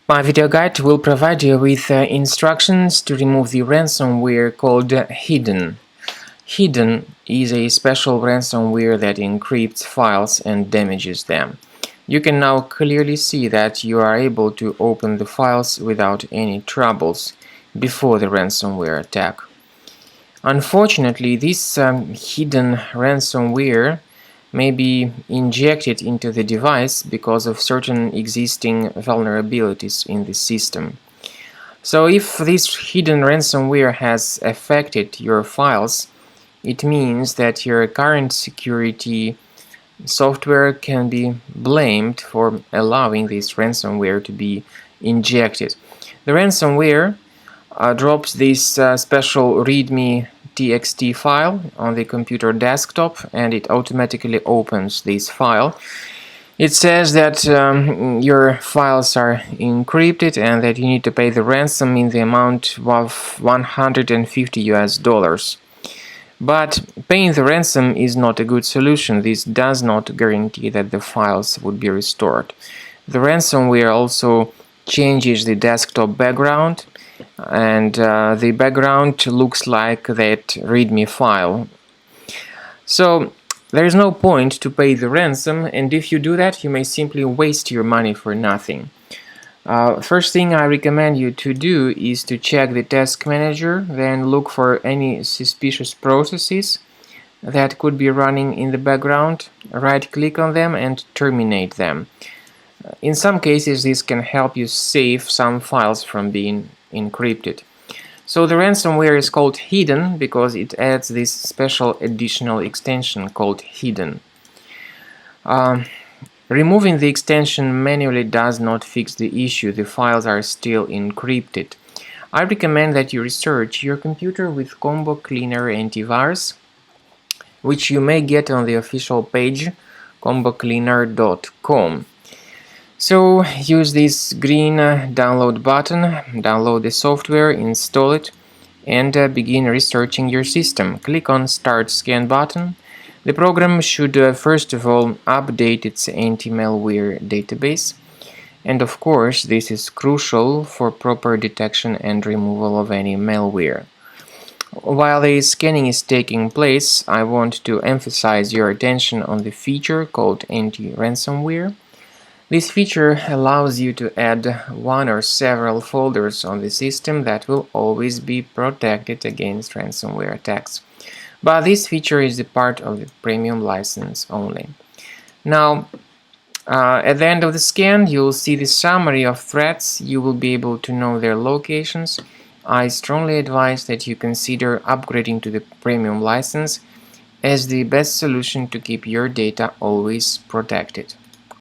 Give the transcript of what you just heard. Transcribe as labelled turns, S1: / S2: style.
S1: My video guide will provide you with instructions to remove the ransomware called Hidden. Hidden is a special ransomware that encrypts files and damages them. You can now clearly see that you are able to open the files without any troubles before the ransomware attack. Unfortunately, this hidden ransomware may be injected into the device because of certain existing vulnerabilities in the system. So if this hidden ransomware has affected your files, it means that your current security software can be blamed for allowing this ransomware to be injected. The ransomware drops this special readme txt file on the computer desktop, and it automatically opens this file. It says that your files are encrypted and that you need to pay the ransom in the amount of $150. But paying the ransom is not a good solution. This does not guarantee that the files would be restored. The ransomware also changes the desktop background, and the background looks like that readme file. So there is no point to pay the ransom, and if you do that, you may simply waste your money for nothing. First thing I recommend you to do is to check the task manager, then look for any suspicious processes that could be running in the background, right-click on them and terminate them. In some cases, this can help you save some files from being encrypted. So the ransomware is called Hidden because it adds this special additional extension called Hidden. Removing the extension manually does not fix the issue. The files are still encrypted. I recommend that you research your computer with Combo Cleaner Antivirus, which you may get on the official page combocleaner.com. So use this green download button, download the software, install it, and begin researching your system. Click on Start Scan button. The program should first of all update its anti-malware database, and of course this is crucial for proper detection and removal of any malware. While the scanning is taking place, I want to emphasize your attention on the feature called anti-ransomware. This feature allows you to add one or several folders on the system that will always be protected against ransomware attacks. But this feature is a part of the premium license only. Now, at the end of the scan, you'll see the summary of threats. You will be able to know their locations. I strongly advise that you consider upgrading to the premium license as the best solution to keep your data always protected.